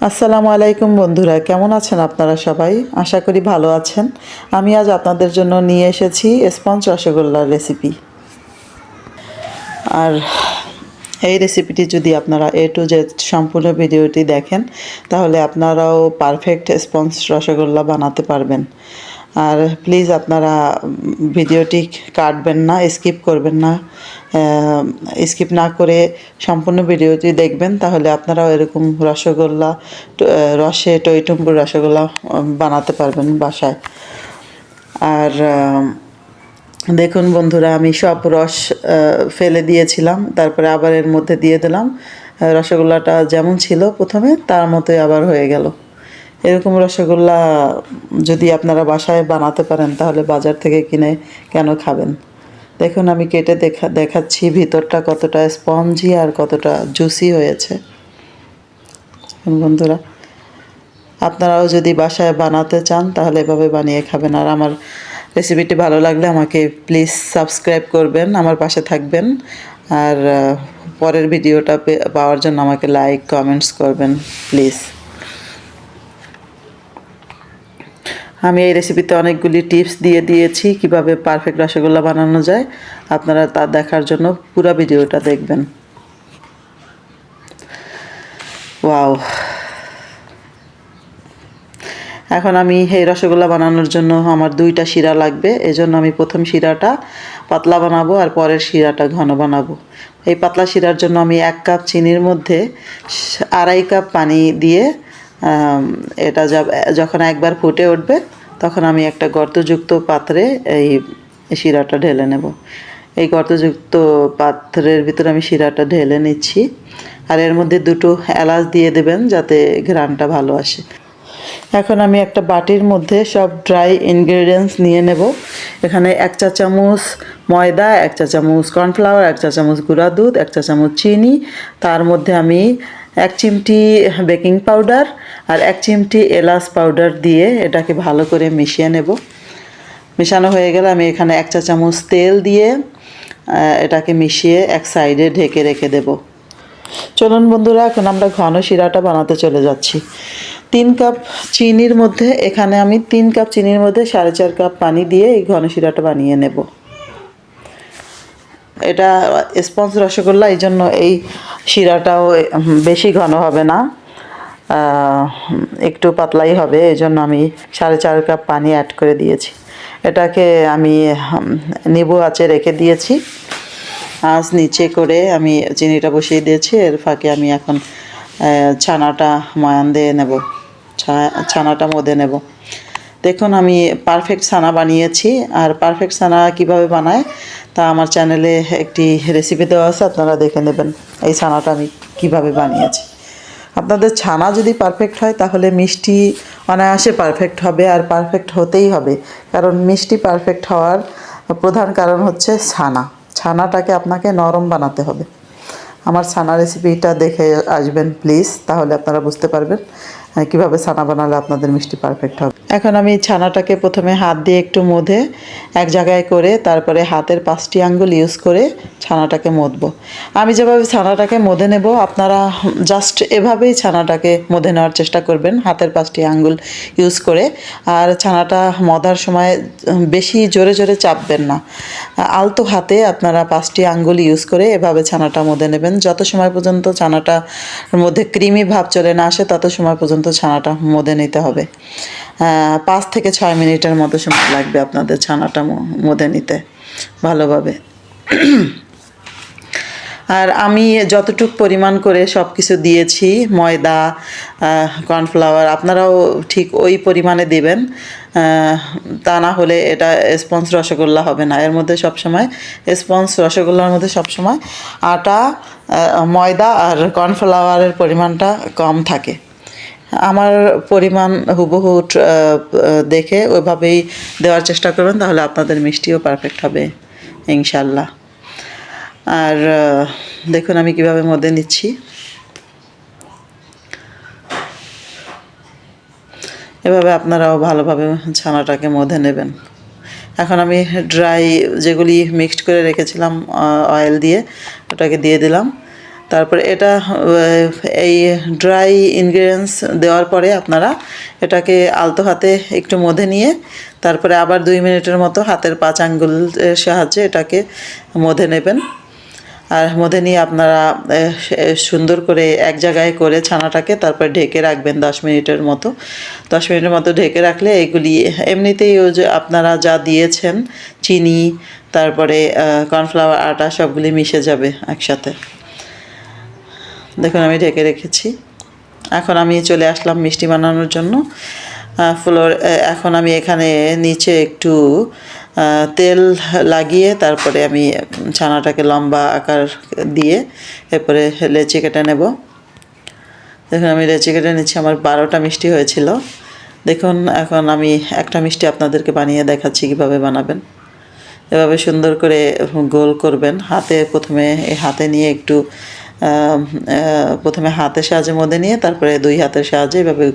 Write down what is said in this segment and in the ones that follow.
আসসালামু আলাইকুম বন্ধুরা, কেমন আছেন আপনারা সবাই? আশা করি ভালো আছেন। আমি আজ আপনাদের জন্য নিয়ে এসেছি স্পঞ্জ রসগোল্লার রেসিপি। আর এই রেসিপিটি যদি আপনারা A to Z সম্পূর্ণ ভিডিওটি দেখেন তাহলে আপনারাও পারফেক্ট স্পঞ্জ রসগোল্লা বানাতে পারবেন। আর প্লিজ আপনারা ভিডিওটি কাটবেন না, স্কিপ করবেন না। স্কিপ না করে সম্পূর্ণ ভিডিওটি দেখবেন, তাহলে আপনারাও এরকম রসগোল্লা রসে টইটুম্বুর রসগোল্লা বানাতে পারবেন বাসায়। আর দেখুন বন্ধুরা, আমি সব রস ফেলে দিয়েছিলাম, তারপরে আবার এর মধ্যে দিয়ে দিলাম। রসগোল্লাটা যেমন ছিল প্রথমে তার মতোই আবার হয়ে গেল। এরকম রসগোল্লা যদি আপনারা বাসায় বানাতে পারেন তাহলে বাজার থেকে কিনে কেন খাবেন? দেখুন আমি কেটে দেখাচ্ছি ভিতরটা কতটা স্পঞ্জি আর কতটা জুসি হয়েছে। বন্ধুরা, আপনারাও যদি বাসায় বানাতে চান তাহলে এভাবে বানিয়ে খাবেন। আর আমার রেসিপিটি ভালো লাগলে আমাকে প্লিজ সাবস্ক্রাইব করবেন, আমার পাশে থাকবেন। আর পরের ভিডিওটা পাওয়ার জন্য আমাকে লাইক কমেন্টস করবেন প্লিজ। আমি এই রেসিপিতে অনেকগুলি টিপস দিয়েছি কিভাবে পারফেক্ট রসগোল্লা বানানো যায়। আপনারা তা দেখার জন্য পুরো ভিডিওটা দেখবেন। ওয়াও! এখন আমি এই রসগোল্লা বানানোর জন্য আমার 2টা শিরা লাগবে। এজন্য আমি প্রথম শিরাটা পাতলা বানাবো আর পরের শিরাটা ঘন বানাবো। এই পাতলা শিরার জন্য আমি 1 কাপ চিনির মধ্যে 2.5 কাপ পানি দিয়ে এটা যখন একবার ফুটে উঠবে তখন আমি একটা গর্তযুক্ত পাত্রে এই শিরাটা ঢেলে নেব। এই গর্তযুক্ত পাত্রের ভিতরে আমি শিরাটা ঢেলে নিচ্ছি। আর এর মধ্যে 2টো এলাচ দিয়ে দেবেন যাতে ঘ্রাণটা ভালো আসে। এখন আমি একটা বাটির মধ্যে সব ড্রাই ইনগ্রেডিয়েন্টস নিয়ে নেব। এখানে 1 চা চামচ ময়দা, 1 চা চামচ কর্নফ্লাওয়ার, 1 চা চামচ গুঁড়া দুধ, 1 চা চামচ চিনি, তার মধ্যে আমি 1 চিমটি বেকিং পাউডার আর 1 চিমটি এলাচ পাউডার দিয়ে এটাকে ভালো করে মিশিয়ে নেব। মেশানো হয়ে গেলে আমি এখানে 1 চা চামচ তেল দিয়ে এটাকে মিশিয়ে এক সাইডে ঢেকে রেখে দেব। চলুন বন্ধুরা, এখন আমরা ঘন শিরাটা বানাতে চলে যাচ্ছি। 3 কাপ চিনির মধ্যে এখানে আমি 3 কাপ চিনির মধ্যে 4.5 কাপ পানি দিয়ে এই ঘন শিরাটা বানিয়ে নেব। এটা স্পঞ্জ রসগোল্লা, এই জন্য এই শিরাটাও বেশি ঘন হবে না, একটু পাতলাই হবে। এই জন্য আমি 4.5 কাপ পানি অ্যাড করে দিয়েছি। এটাকে আমি নিবু আঁচে রেখে দিয়েছি। আঁচ নিচে করে আমি চিনিটা বসিয়ে দিয়েছি। এর ফাঁকে আমি এখন ছানাটা ময়ান দিয়ে নেব, ছানাটা মধে নেব। দেখুন আমি পারফেক্ট ছানা বানিয়েছি। আর পারফেক্ট ছানা কিভাবে বানায় তা আমার চ্যানেলে একটি রেসিপি দেওয়া আছে, আপনারা দেখে নেবেন এই ছানাটা আমি কিভাবে বানিয়েছি। আপনাদের ছানা যদি পারফেক্ট হয় তাহলে মিষ্টি অনায়াসে পারফেক্ট হবে। আর পারফেক্ট হতেই হবে, কারণ মিষ্টি পারফেক্ট হওয়ার প্রধান কারণ হচ্ছে ছানাটাকে আপনাকে নরম বানাতে হবে। আমার ছানা রেসিপিটা দেখে আসবেন প্লিজ, তাহলে আপনারা বুঝতে পারবেন কিভাবে ছানা বানালে আপনাদের মিষ্টি পারফেক্ট হবে। এখন আমি ছানাটাকে প্রথমে হাত দিয়ে একটু মধে এক জায়গায় করে তারপরে হাতের 5টি আঙ্গুল ইউজ করে ছানাটাকে মধবো। আমি যেভাবে ছানাটাকে মধে নেব আপনারা জাস্ট এভাবেই ছানাটাকে মধে নেওয়ার চেষ্টা করবেন, হাতের 5টি আঙ্গুল ইউজ করে। আর ছানাটা মধার সময় বেশি জোরে জোরে চাপবেন না, আলতো হাতে আপনারা 5টি আঙ্গুল ইউজ করে এভাবে ছানাটা মধে নেবেন। যত সময় পর্যন্ত ছানাটার মধ্যে ক্রিমি ভাব চলে না আসে তত সময় পর্যন্ত ছানাটা মধে নিতে হবে। 5 থেকে 6 মিনিটের মতো সময় লাগবে আপনাদের ছানাটা মধে নিতে ভালোভাবে। আর আমি যতটুকু পরিমাণ করে সব কিছু দিয়েছি, ময়দা, কর্নফ্লাওয়ার, আপনারাও ঠিক ওই পরিমাণে দেবেন। তা না হলে এটা স্পঞ্জ রসগোল্লা হবে না। এর মধ্যে সবসময় স্পঞ্জ রসগোল্লার মধ্যে সবসময় আটা, ময়দা আর কর্নফ্লাওয়ারের পরিমাণটা কম থাকে। আমার পরিমাণ হুবহু দেখে ওইভাবেই দেওয়ার চেষ্টা করবেন, তাহলে আপনাদের মিষ্টিও পারফেক্ট হবে ইনশাল্লাহ। আর দেখুন আমি কিভাবে মধে নিচ্ছি। এভাবে আপনারাও ভালোভাবে ছানাটাকে মধে নেবেন। এখন আমি ড্রাই যেগুলি মিক্সড করে রেখেছিলাম অয়েল দিয়ে ওটাকে দিয়ে দিলাম। তারপরে এটা এই ড্রাই ইনগ্রিডিয়েন্টস দেওয়ার পরে আপনারা এটাকে আলতো হাতে একটু মধে নিয়ে তারপরে আবার 2 মিনিটের মতো হাতের 5 আঙ্গুলের সাহায্যে এটাকে মধে নেবেন। আর মধে নিয়ে আপনারা সুন্দর করে এক জায়গায় করে ছানাটাকে তারপরে ঢেকে রাখবেন 10 মিনিটের মতো। 10 মিনিটের মতো ঢেকে রাখলে এগুলি এমনিতেই ওই যে আপনারা যা দিয়েছেন চিনি তারপরে কর্নফ্লাওয়ার আটা সবগুলি মিশে যাবে একসাথে। দেখুন আমি ঢেকে রেখেছি। এখন আমি চলে আসলাম মিষ্টি বানানোর জন্য। এখন আমি এখানে নিচে একটু তেল লাগিয়ে তারপরে আমি ছানাটাকে লম্বা আকার দিয়ে এরপরে লেচি কেটে নেব। দেখুন আমি লেচি কেটে নিচ্ছি। আমার 12টা মিষ্টি হয়েছিল। দেখুন এখন আমি একটা মিষ্টি আপনাদেরকে বানিয়ে দেখাচ্ছি কীভাবে বানাবেন। এভাবে সুন্দর করে গোল করবেন। হাতে নিয়ে একটু প্রথমে হাতের সাহায্যে মধ্যে নিয়ে তারপরে 2 হাতের সাহায্যে এভাবে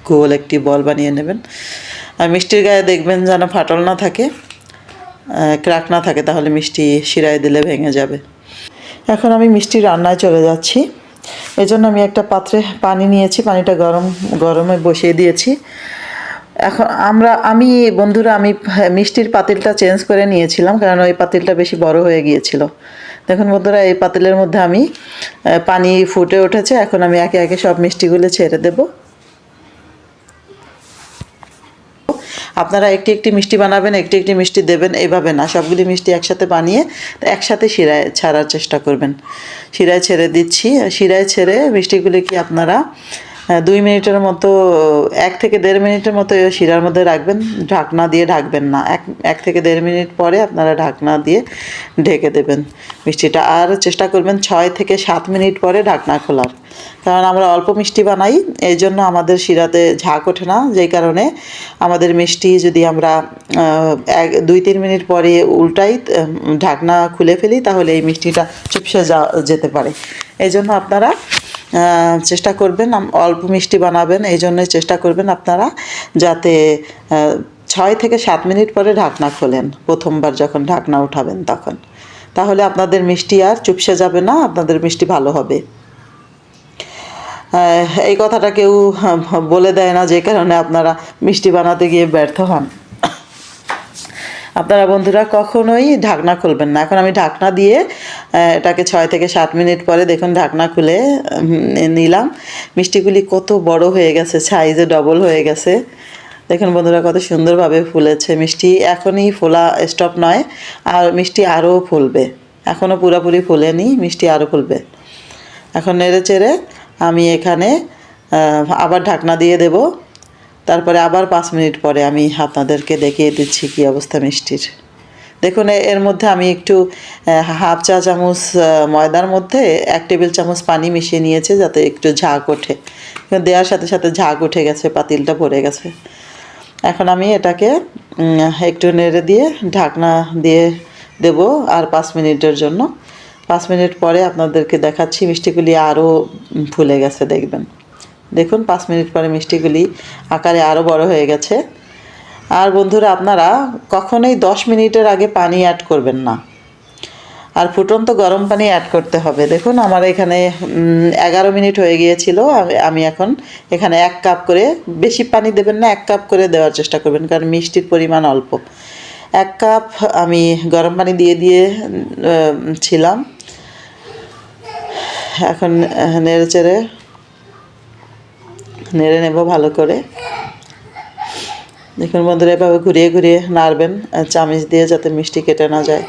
গোল একটি বল বানিয়ে নেবেন। আর মিষ্টির গায়ে দেখবেন যেন ফাটল না থাকে, ক্র্যাক না থাকে, তাহলে মিষ্টি শিরায় দিলে ভেঙে যাবে। এখন আমি মিষ্টি রান্নায় চলে যাচ্ছি। এই জন্য আমি একটা পাত্রে পানি নিয়েছি, পানিটা গরমে বসিয়ে দিয়েছি। এখন আমি মিষ্টির পাতিলটা চেঞ্জ করে নিয়েছিলাম, কারণ ওই পাতিলটা বেশি বড় হয়ে গিয়েছিল। দেখুন বন্ধুরা, এই পাতিলের মধ্যে আমি পানি ফুটে উঠেছে। এখন আমি একে একে সব মিষ্টিগুলো ছেড়ে দেব। আপনারা একটি একটি মিষ্টি বানাবেন, একটি একটি মিষ্টি দেবেন, এইভাবে না, সবগুলি মিষ্টি একসাথে বানিয়ে একসাথে শিরায় ছাড়ার চেষ্টা করবেন। শিরায় ছেড়ে দিচ্ছি। শিরায় ছেড়ে মিষ্টিগুলি কি আপনারা 2 মিনিটের মতো 1 থেকে 1.5 মিনিটের মতো শিরার মধ্যে রাখবেন। ঢাকনা দিয়ে ঢাকবেন না। 1 থেকে 1.5 মিনিট পরে আপনারা ঢাকনা দিয়ে ঢেকে দেবেন মিষ্টিটা। আর চেষ্টা করবেন 6 থেকে 7 মিনিট পরে ঢাকনা খোলার, কারণ আমরা অল্প মিষ্টি বানাই, এই জন্য আমাদের শিরাতে ঝাঁক ওঠে না। যেই কারণে আমাদের মিষ্টি যদি আমরা 2-3 মিনিট পরে উল্টাই, ঢাকনা খুলে ফেলি, তাহলে এই মিষ্টিটা চুপসে যেতে পারে। এই জন্য আপনারা চেষ্টা করবেন অল্প মিষ্টি বানাবেন। এই জন্যই চেষ্টা করবেন আপনারা যাতে 6 থেকে 7 মিনিট পরে ঢাকনা খোলেন, প্রথমবার যখন ঢাকনা উঠাবেন তখন। তাহলে আপনাদের মিষ্টি আর চুপসে যাবে না, আপনাদের মিষ্টি ভালো হবে। এই কথাটা কেউ বলে দেয় না, যে কারণে আপনারা মিষ্টি বানাতে গিয়ে ব্যর্থ হন। আপনারা বন্ধুরা কখনোই ঢাকনা খুলবেন না। এখন আমি ঢাকনা দিয়ে এটাকে 6 থেকে 7 মিনিট পরে দেখুন ঢাকনা খুলে নিলাম। মিষ্টিগুলি কত বড় হয়ে গেছে, সাইজে ডবল হয়ে গেছে। দেখুন বন্ধুরা কত সুন্দরভাবে ফুলেছে মিষ্টি। এখনই ফোলা স্টপ নয়, আর মিষ্টি আরও ফুলবে। এখনও পুরোপুরি ফুলেনি, মিষ্টি আরও ফুলবে। এখন নেড়ে চেড়ে আমি এখানে আবার ঢাকনা দিয়ে দেব। তারপরে আবার 5 মিনিট পরে আমি আপনাদেরকে দেখিয়ে দিচ্ছি কী অবস্থা মিষ্টির। দেখুন এর মধ্যে আমি একটু হাফ চা চামচ ময়দার মধ্যে 1 টেবিল চামচ পানি মিশিয়ে নিয়েছি, যাতে একটু ঝাঁক ওঠে। দেওয়ার সাথে সাথে ঝাঁক উঠে গেছে, পাতিলটা ভরে গেছে। এখন আমি এটাকে একটু নেড়ে দিয়ে ঢাকনা দিয়ে দেব আর 5 মিনিটের জন্য। 5 মিনিট পরে আপনাদেরকে দেখাচ্ছি মিষ্টিগুলি আরও ফুলে গেছে, দেখবেন। দেখুন 5 মিনিট পরে মিষ্টিগুলি আকারে আরও বড় হয়ে গেছে। আর বন্ধুরা আপনারা কখনোই 10 মিনিটের আগে পানি অ্যাড করবেন না, আর ফুটন্ত গরম পানি অ্যাড করতে হবে। দেখুন আমার এখানে 11 মিনিট হয়ে গিয়েছিল। আমি এখন এখানে 1 কাপ করে, বেশি পানি দেবেন না, 1 কাপ করে দেওয়ার চেষ্টা করবেন, কারণ মিষ্টির পরিমাণ অল্প। 1 কাপ আমি গরম পানি দিয়ে ছিলাম। এখন নেড়ে নেব ভালো করে। দেখুন বন্ধুরা এভাবে ঘুরিয়ে ঘুরিয়ে নাড়বেন চামচ দিয়ে, যাতে মিষ্টি কেটে না যায়,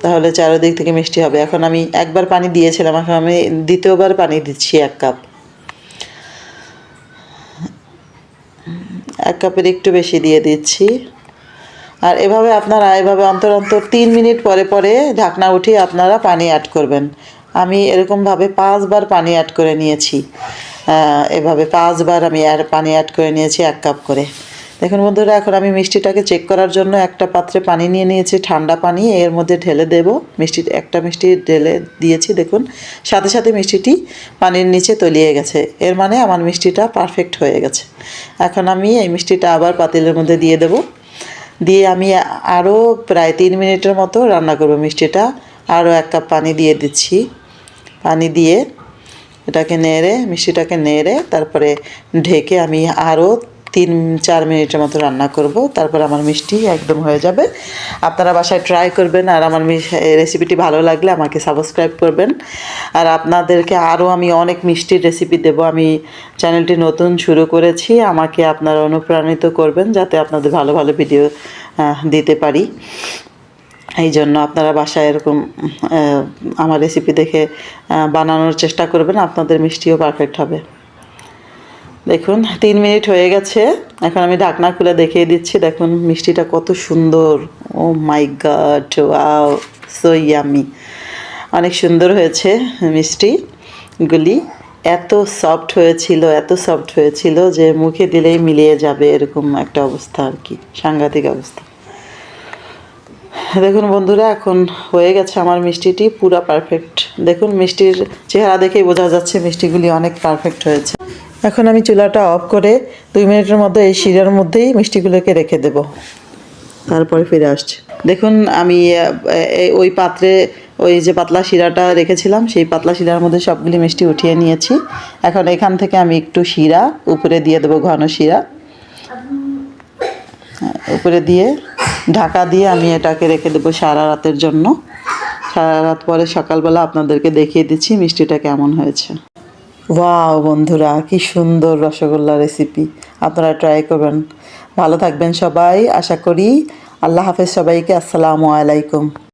তাহলে চারিদিক থেকে মিষ্টি হবে। এখন আমি একবার পানি দিয়েছিলাম, এখন আমি দ্বিতীয়বার পানি দিচ্ছি 1 কাপ। 1 কাপের একটু বেশি দিয়ে দিচ্ছি। আর এভাবে আপনারা অন্তর 3 মিনিট পরে পরে ঢাকনা উঠিয়ে আপনারা পানি অ্যাড করবেন। আমি এরকমভাবে 5 বার পানি অ্যাড করে নিয়েছি। এভাবে 5 বার আমি পানি অ্যাড করে নিয়েছি 1 কাপ করে। দেখুন বন্ধুরা এখন আমি মিষ্টিটাকে চেক করার জন্য একটা পাত্রে পানি নিয়ে নিয়েছি, ঠান্ডা পানি, এর মধ্যে ঢেলে দেব। একটা মিষ্টি ঢেলে দিয়েছি। দেখুন সাথে সাথে মিষ্টিটি পানির নিচে তলিয়ে গেছে, এর মানে আমার মিষ্টিটা পারফেক্ট হয়ে গেছে। এখন আমি এই মিষ্টিটা আবার পাতিলের মধ্যে দিয়ে দেব। দিয়ে আমি আরও প্রায় 3 মিনিটের মতো রান্না করব মিষ্টিটা। আরও 1 কাপ পানি দিয়ে দিচ্ছি। পানি দিয়ে এটাকে নেড়ে মিষ্টিটাকে নেড়ে তারপরে ঢেকে আমি আরও 3-4 মিনিটের মতো রান্না করব। তারপর আমার মিষ্টি একদম হয়ে যাবে। আপনারা বাসায় ট্রাই করবেন, আর আমার রেসিপিটি ভালো লাগলে আমাকে সাবস্ক্রাইব করবেন। আর আপনাদেরকে আরও আমি অনেক মিষ্টির রেসিপি দেব। আমি চ্যানেলটি নতুন শুরু করেছি, আমাকে আপনারা অনুপ্রাণিত করবেন যাতে আপনাদের ভালো ভালো ভিডিও দিতে পারি। এই জন্য আপনারা বাসায় এরকম আমার রেসিপি দেখে বানানোর চেষ্টা করবেন, আপনাদের মিষ্টিও পারফেক্ট হবে। দেখুন 3 মিনিট হয়ে গেছে, এখন আমি ঢাকনা খুলে দেখিয়ে দিচ্ছি। দেখুন মিষ্টিটা কত সুন্দর, ও মাই গড, ওয়াও, সো ইয়ামি। অনেক সুন্দর হয়েছে মিষ্টিগুলি, এত সফট হয়েছিল যে মুখে দিলেই মিলিয়ে যাবে এরকম একটা অবস্থা আর কি, সাংঘাতিক অবস্থা। দেখুন বন্ধুরা, এখন হয়ে গেছে আমার মিষ্টিটি পুরো পারফেক্ট। দেখুন মিষ্টির চেহারা দেখেই বোঝা যাচ্ছে মিষ্টিগুলি অনেক পারফেক্ট হয়েছে। এখন আমি চুলাটা অফ করে 2 মিনিটের মধ্যে এই শিরার মধ্যেই মিষ্টিগুলোকে রেখে দেব, তারপরে ফিরে আসছি। দেখুন আমি ওই পাত্রে ওই যে পাতলা শিরাটা রেখেছিলাম, সেই পাতলা শিরার মধ্যে সবগুলি মিষ্টি উঠিয়ে নিয়েছি। এখন এখান থেকে আমি একটু শিরা উপরে দিয়ে দেবো, ঘন শিরা উপরে দিয়ে ঢাকা দিয়ে আমি এটাকে রেখে দেবো সারা রাতের জন্য। সারা রাত পরে সকালবেলা আপনাদেরকে দেখিয়ে দিচ্ছি মিষ্টিটা কেমন হয়েছে। ওয়াও বন্ধুরা, কি সুন্দর রসগোল্লা রেসিপি, আপনারা ট্রাই করবেন। ভালো থাকবেন সবাই, আশা করি। আল্লাহ হাফেজ সবাইকে, আসসালামু আলাইকুম।